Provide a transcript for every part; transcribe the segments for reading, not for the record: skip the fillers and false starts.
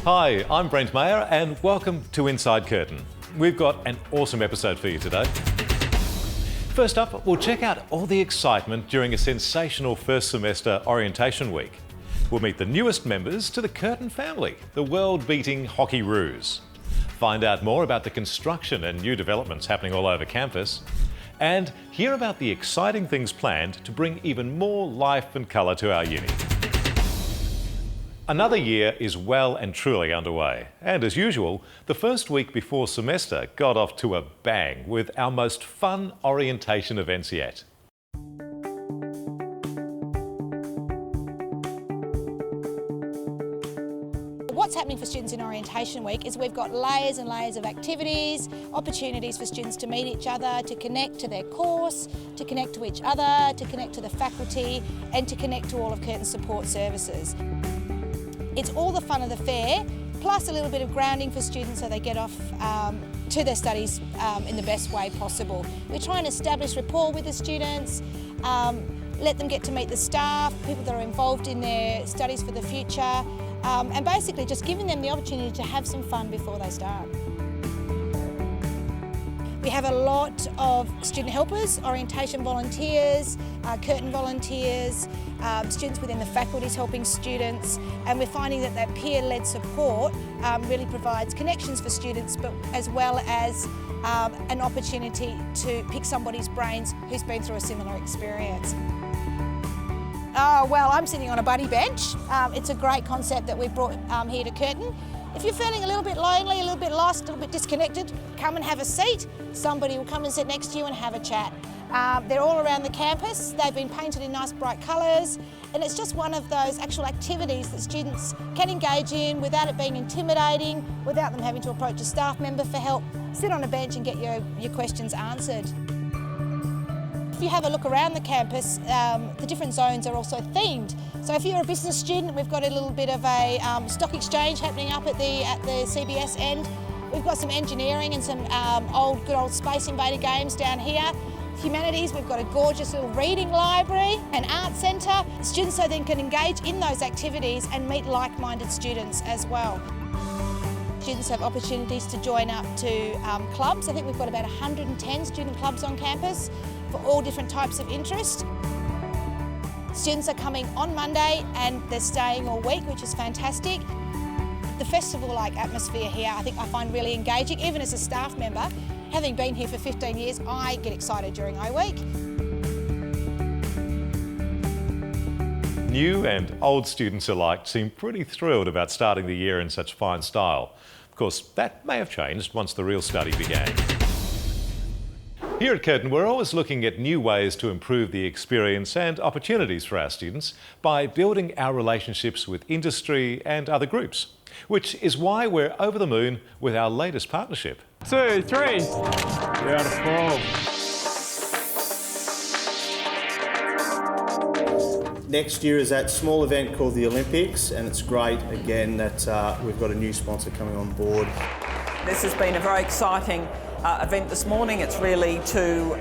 Hi, I'm Brent Mayer and welcome to Inside Curtin. We've got an awesome episode for you today. First up, we'll check out all the excitement during a sensational first semester orientation week. We'll meet the newest members to the Curtin family, the world-beating Hockey Roos. Find out more about the construction and new developments happening all over campus, and hear about the exciting things planned to bring even more life and colour to our uni. Another year is well and truly underway, and as usual, the first week before semester got off to a bang with our most fun orientation events yet. What's happening for students in Orientation Week is we've got layers and layers of activities, opportunities for students to meet each other, to connect to their course, to connect to each other, to connect to the faculty, and to connect to all of Curtin's support services. It's all the fun of the fair, plus a little bit of grounding for students so they get off to their studies in the best way possible. We're trying to establish rapport with the students, let them get to meet the staff, people that are involved in their studies for the future, and basically just giving them the opportunity to have some fun before they start. We have a lot of student helpers, orientation volunteers, Curtin volunteers, students within the faculties helping students, and we're finding that peer-led support really provides connections for students, but as well as an opportunity to pick somebody's brains who's been through a similar experience. Oh, well, I'm sitting on a buddy bench. It's a great concept that we've brought here to Curtin. If you're feeling a little bit lonely, a little bit lost, a little bit disconnected, come and have a seat. Somebody will come and sit next to you and have a chat. They're all around the campus. They've been painted in nice bright colours, and it's just one of those actual activities that students can engage in without it being intimidating, without them having to approach a staff member for help. Sit on a bench and get your questions answered. If you have a look around the campus, the different zones are also themed. So if you're a business student, we've got a little bit of a stock exchange happening up at the CBS end. We've got some engineering and some good old Space Invader games down here. Humanities, we've got a gorgeous little reading library, an art centre. Students so then can engage in those activities and meet like-minded students as well. Students have opportunities to join up to clubs. I think we've got about 110 student clubs on campus for all different types of interest. Students are coming on Monday and they're staying all week, which is fantastic. The festival-like atmosphere here I find really engaging. Even as a staff member, having been here for 15 years, I get excited during O Week. New and old students alike seem pretty thrilled about starting the year in such fine style. Of course, that may have changed once the real study began. Here at Curtin, we're always looking at new ways to improve the experience and opportunities for our students by building our relationships with industry and other groups, which is why we're over the moon with our latest partnership. 2, 3. Beautiful. Next year is that small event called the Olympics, and it's great again that we've got a new sponsor coming on board. This has been a very exciting event this morning. It's really to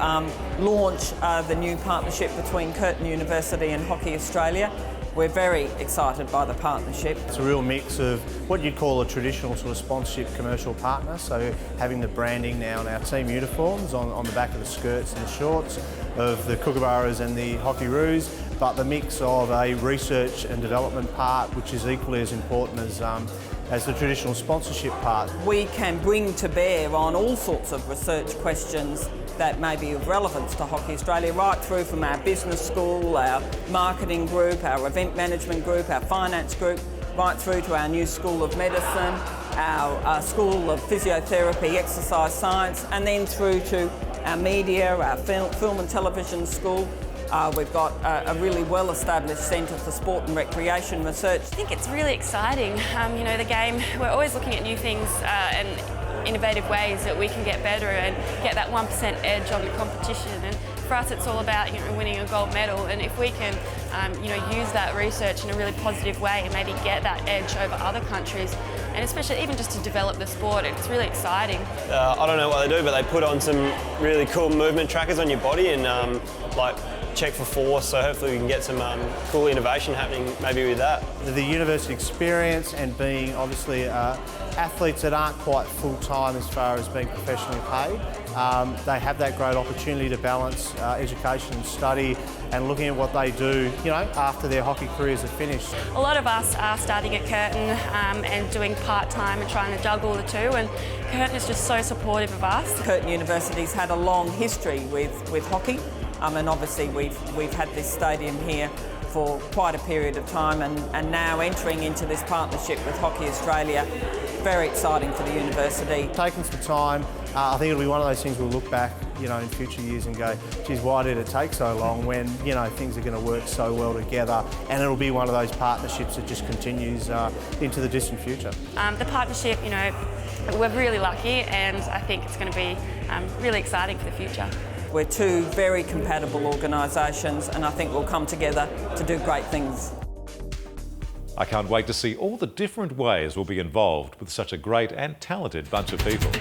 launch the new partnership between Curtin University and Hockey Australia. We're very excited by the partnership. It's a real mix of what you'd call a traditional sort of sponsorship commercial partner, so having the branding now on our team uniforms on the back of the skirts and the shorts of the Kookaburras and the Hockey Roos, but the mix of a research and development part, which is equally as important as the traditional sponsorship part. We can bring to bear on all sorts of research questions that may be of relevance to Hockey Australia, right through from our business school, our marketing group, our event management group, our finance group, right through to our new School of Medicine, our School of Physiotherapy, Exercise Science, and then through to our media, our film and television school. We've got a really well-established centre for sport and recreation research. I think it's really exciting. The game, we're always looking at new things and innovative ways that we can get better and get that 1% edge on the competition. And for us, it's all about winning a gold medal. And if we can, use that research in a really positive way and maybe get that edge over other countries, and especially even just to develop the sport, it's really exciting. I don't know what they do, but they put on some really cool movement trackers on your body and check for force, so hopefully we can get some cool innovation happening maybe with that. The university experience and being obviously athletes that aren't quite full-time as far as being professionally paid, they have that great opportunity to balance education and study and looking at what they do, you know, after their hockey careers are finished. A lot of us are starting at Curtin and doing part-time and trying to juggle the two, and Curtin is just so supportive of us. Curtin University's had a long history with hockey, and obviously we've had this stadium here for quite a period of time, and now entering into this partnership with Hockey Australia, very exciting for the university. Taking some time, I think it'll be one of those things we'll look back, you know, in future years and go, geez, why did it take so long when, you know, things are going to work so well together, and it'll be one of those partnerships that just continues into the distant future. The partnership, you know, we're really lucky, and I think it's going to be really exciting for the future. We're two very compatible organisations, and I think we'll come together to do great things. I can't wait to see all the different ways we'll be involved with such a great and talented bunch of people.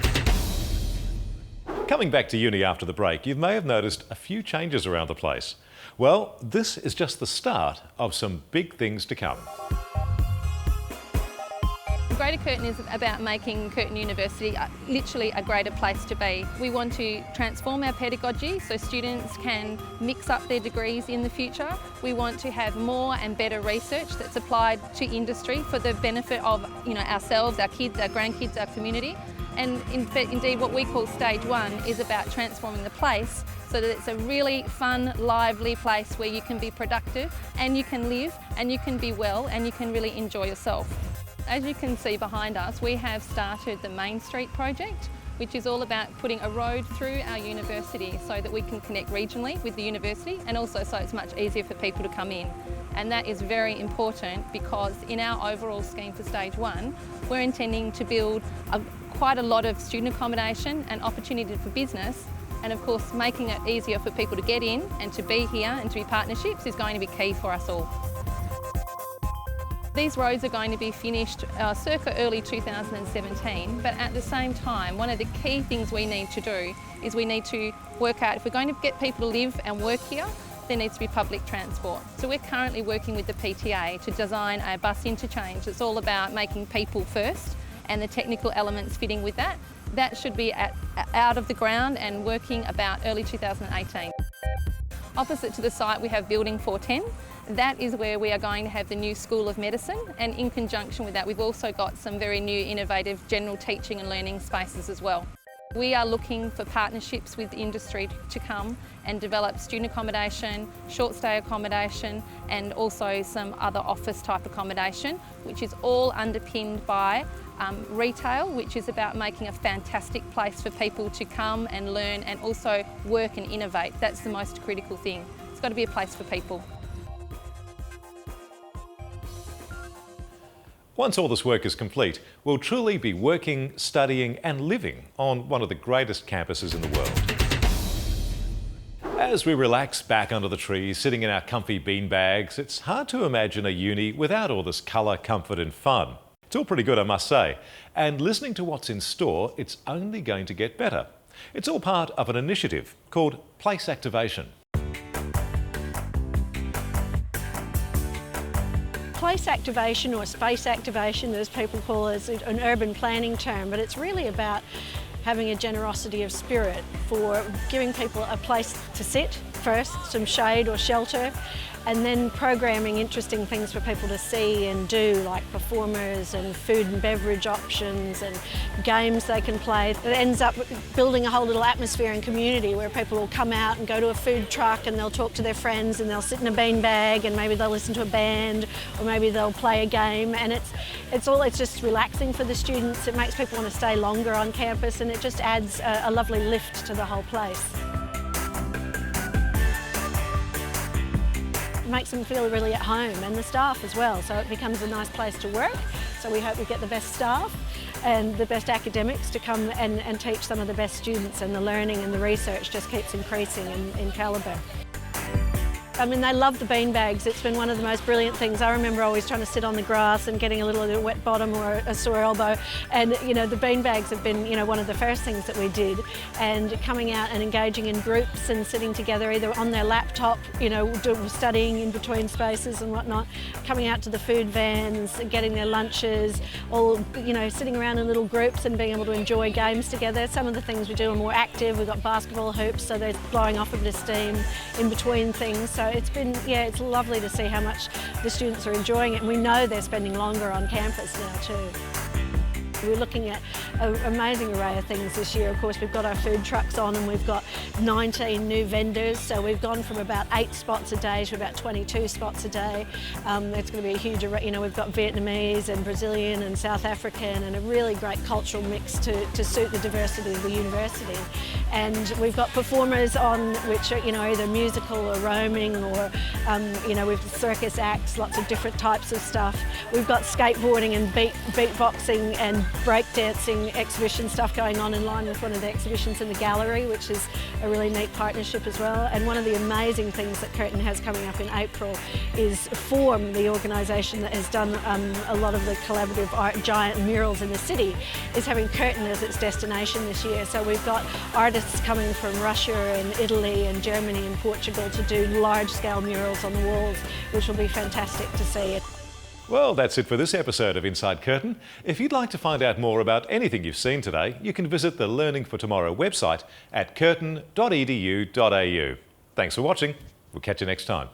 Coming back to uni after the break, you may have noticed a few changes around the place. Well, this is just the start of some big things to come. Greater Curtin is about making Curtin University literally a greater place to be. We want to transform our pedagogy so students can mix up their degrees in the future. We want to have more and better research that's applied to industry for the benefit of, you know, ourselves, our kids, our grandkids, our community. And indeed what we call stage one is about transforming the place so that it's a really fun, lively place where you can be productive and you can live and you can be well and you can really enjoy yourself. As you can see behind us, we have started the Main Street project, which is all about putting a road through our university so that we can connect regionally with the university, and also so it's much easier for people to come in. And that is very important because in our overall scheme for stage one, we're intending to build quite a lot of student accommodation and opportunity for business, and of course making it easier for people to get in and to be here and to be partnerships is going to be key for us all. These roads are going to be finished circa early 2017, but at the same time, one of the key things we need to do is we need to work out, if we're going to get people to live and work here, there needs to be public transport. So we're currently working with the PTA to design a bus interchange. It's all about making people first and the technical elements fitting with that. That should be out of the ground and working about early 2018. Opposite to the site we have Building 410. That is where we are going to have the new School of Medicine, and in conjunction with that we've also got some very new innovative general teaching and learning spaces as well. We are looking for partnerships with industry to come and develop student accommodation, short stay accommodation, and also some other office type accommodation, which is all underpinned by retail, which is about making a fantastic place for people to come and learn and also work and innovate. That's the most critical thing. It's got to be a place for people. Once all this work is complete, we'll truly be working, studying and living on one of the greatest campuses in the world. As we relax back under the trees, sitting in our comfy beanbags, it's hard to imagine a uni without all this colour, comfort and fun. It's all pretty good, I must say. And listening to what's in store, it's only going to get better. It's all part of an initiative called Place Activation. Place activation, or space activation as people call it, is an urban planning term, but it's really about having a generosity of spirit for giving people a place to sit first, some shade or shelter, and then programming interesting things for people to see and do, like performers and food and beverage options and games they can play. It ends up building a whole little atmosphere and community where people will come out and go to a food truck and they'll talk to their friends and they'll sit in a beanbag and maybe they'll listen to a band or maybe they'll play a game, and it's just relaxing for the students. It makes people want to stay longer on campus, and it just adds a lovely lift to the whole place. It makes them feel really at home, and the staff as well, so it becomes a nice place to work. So we hope we get the best staff and the best academics to come and teach some of the best students, and the learning and the research just keeps increasing in calibre. I mean, they love the bean bags. It's been one of the most brilliant things. I remember always trying to sit on the grass and getting a little wet bottom or a sore elbow. And, you know, the bean bags have been, you know, one of the first things that we did. And coming out and engaging in groups and sitting together either on their laptop, you know, studying in between spaces and whatnot, coming out to the food vans, getting their lunches, all, you know, sitting around in little groups and being able to enjoy games together. Some of the things we do are more active. We've got basketball hoops, so they're blowing off a bit of steam in between things. So it's been, yeah, it's lovely to see how much the students are enjoying it, and we know they're spending longer on campus now too. We're looking at an amazing array of things this year. Of course, we've got our food trucks on and we've got 19 new vendors. So we've gone from about 8 spots a day to about 22 spots a day. It's going to be a huge array. You know, we've got Vietnamese and Brazilian and South African and a really great cultural mix to suit the diversity of the university. And we've got performers on which are, you know, either musical or roaming or, you know, we've circus acts, lots of different types of stuff. We've got skateboarding and beatboxing and breakdancing exhibition stuff going on in line with one of the exhibitions in the gallery, which is a really neat partnership as well. And one of the amazing things that Curtin has coming up in April is Form, the organisation that has done a lot of the collaborative art giant murals in the city, is having Curtin as its destination this year. So we've got artists coming from Russia and Italy and Germany and Portugal to do large-scale murals on the walls, which will be fantastic to see. Well, that's it for this episode of Inside Curtin. If you'd like to find out more about anything you've seen today, you can visit the Learning for Tomorrow website at curtin.edu.au. Thanks for watching. We'll catch you next time.